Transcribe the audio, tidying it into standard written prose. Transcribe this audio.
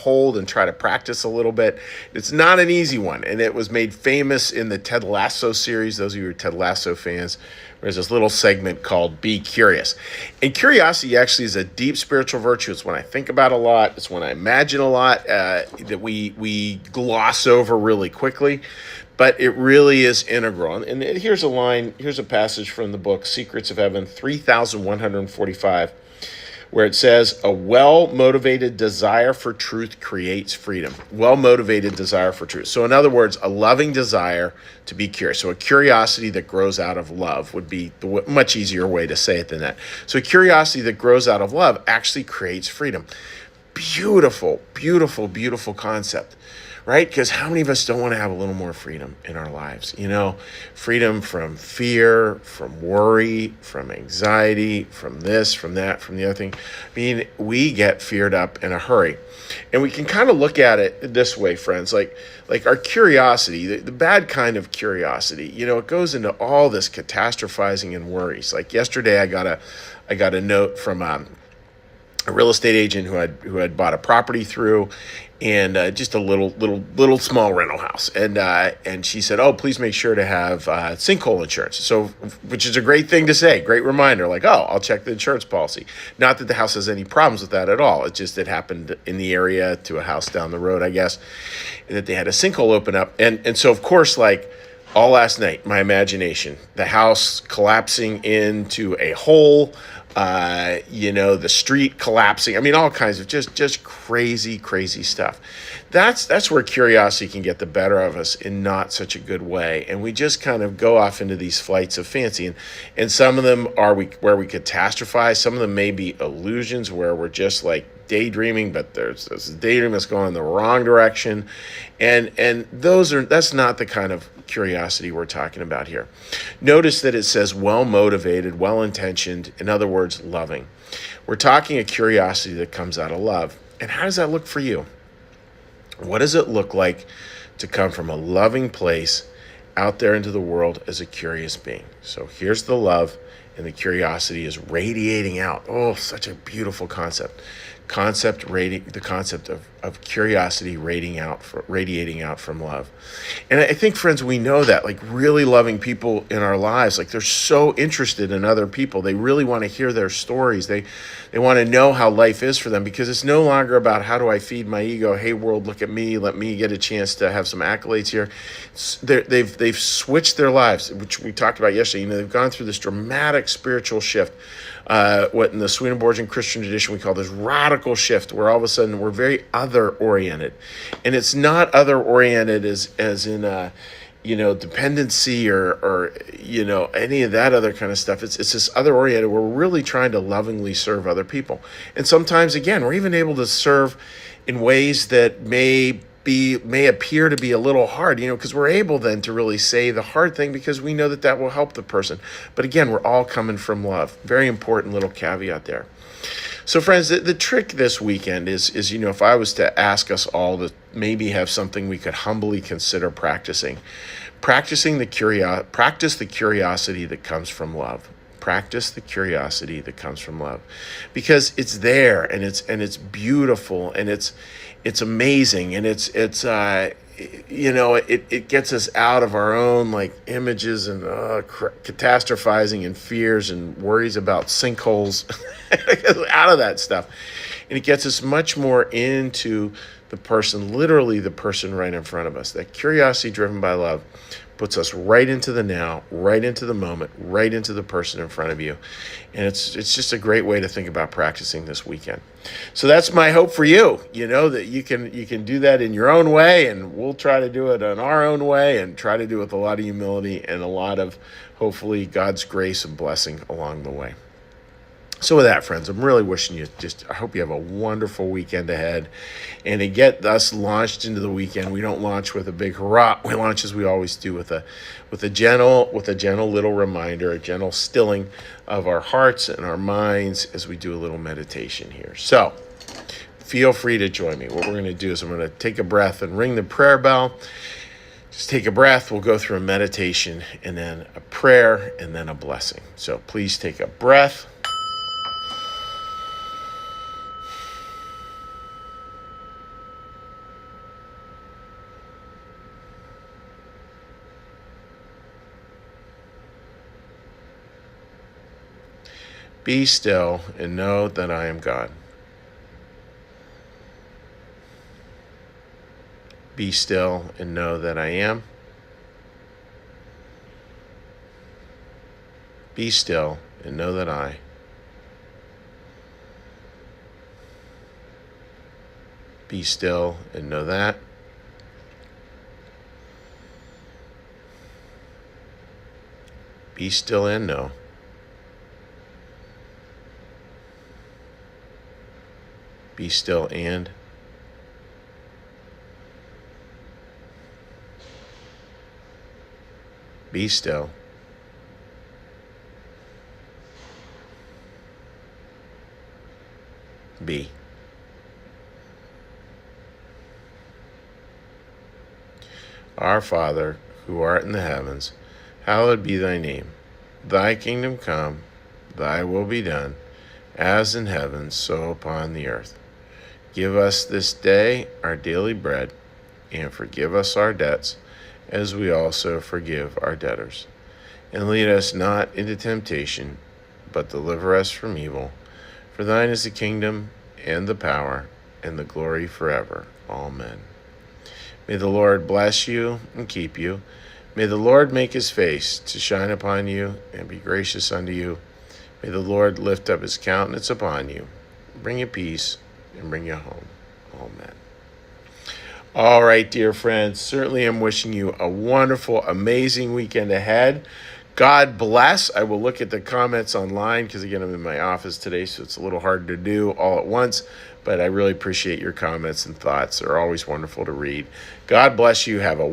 hold and try to practice a little bit. It's not an easy one, and it was made famous in the Ted Lasso series. Those of you who are Ted Lasso fans, there's this little segment called Be Curious. And curiosity actually is a deep spiritual virtue. It's when I think about a lot. It's when I imagine a lot that we gloss over really quickly. But it really is integral. And here's a passage from the book, Secrets of Heaven, 3,145, where it says, a well-motivated desire for truth creates freedom. Well-motivated desire for truth. So in other words, a loving desire to be curious. So a curiosity that grows out of love would be the much easier way to say it than that. So a curiosity that grows out of love actually creates freedom. Beautiful, beautiful, beautiful concept. Right? Because how many of us don't want to have a little more freedom in our lives? Freedom from fear, from worry, from anxiety, from this, from that, from the other thing. I mean, we get feared up in a hurry. And we can kind of look at it this way, friends, like our curiosity, the bad kind of curiosity, it goes into all this catastrophizing and worries. Like yesterday, I got a note from a real estate agent who had bought a property through, and just a little small rental house, and she said, "Oh, please make sure to have sinkhole insurance." So, which is a great thing to say, great reminder. Like, "Oh, I'll check the insurance policy." Not that the house has any problems with that at all. It happened in the area to a house down the road, I guess, that they had a sinkhole open up, and so of course, like, all last night, my imagination, the house collapsing into a hole, the street collapsing. I mean, all kinds of just crazy, crazy stuff. That's where curiosity can get the better of us in not such a good way. And we just kind of go off into these flights of fancy. And some of them are where we catastrophize. Some of them may be illusions where we're just like daydreaming, but there's this daydream that's going in the wrong direction. And that's not the kind of curiosity we're talking about here. Notice that it says well-motivated, well-intentioned, in other words, loving. We're talking a curiosity that comes out of love. And how does that look for you? What does it look like to come from a loving place out there into the world as a curious being? So here's the love, and the curiosity is radiating out. Oh, such a beautiful concept. The concept of curiosity radiating out from love. And I think, friends, we know that, like, really loving people in our lives, like, they're so interested in other people. They really want to hear their stories. They want to know how life is for them, because it's no longer about how do I feed my ego? Hey, world, look at me. Let me get a chance to have some accolades here. They've switched their lives, which we talked about yesterday. They've gone through this dramatic spiritual shift. What in the Swedenborgian Christian tradition we call this radical shift, where all of a sudden we're very other-oriented. And it's not other-oriented as in dependency or any of that other kind of stuff. It's this other-oriented where we're really trying to lovingly serve other people. And sometimes, again, we're even able to serve in ways that may appear to be a little hard, because we're able then to really say the hard thing because we know that will help the person. But again, we're all coming from love. Very important little caveat there. So friends, the trick this weekend is if I was to ask us all to maybe have something we could humbly consider practice the curiosity that comes from love. Practice the curiosity that comes from love, because it's there and it's beautiful and it's amazing, and it gets us out of our own like images and catastrophizing and fears and worries about sinkholes, out of that stuff, and it gets us much more into the person, literally the person right in front of us. That curiosity driven by love puts us right into the now, right into the moment, right into the person in front of you. And it's just a great way to think about practicing this weekend. So that's my hope for you, that you can do that in your own way, and we'll try to do it in our own way and try to do it with a lot of humility and a lot of, hopefully, God's grace and blessing along the way. So with that, friends, I'm really wishing you I hope you have a wonderful weekend ahead. And to get us launched into the weekend, we don't launch with a big hurrah. We launch as we always do with a gentle little reminder, a gentle stilling of our hearts and our minds as we do a little meditation here. So feel free to join me. What we're going to do is I'm going to take a breath and ring the prayer bell. Just take a breath. We'll go through a meditation and then a prayer and then a blessing. So please take a breath. Be still and know that I am God. Be still and know that I am. Be still and know that I. Be still and know that. Be still and know. Be still and. Be still. Be. Our Father, who art in the heavens, hallowed be thy name. Thy kingdom come, thy will be done, as in heaven, so upon the earth. Give us this day our daily bread, and forgive us our debts, as we also forgive our debtors. And lead us not into temptation, but deliver us from evil. For thine is the kingdom, and the power, and the glory forever. Amen. May the Lord bless you and keep you. May the Lord make his face to shine upon you and be gracious unto you. May the Lord lift up his countenance upon you, bring you peace, and bring you home. Amen. All right, dear friends, certainly I'm wishing you a wonderful, amazing weekend ahead. God bless. I will look at the comments online because, again, I'm in my office today, so it's a little hard to do all at once. But I really appreciate your comments and thoughts. They're always wonderful to read. God bless you. Have a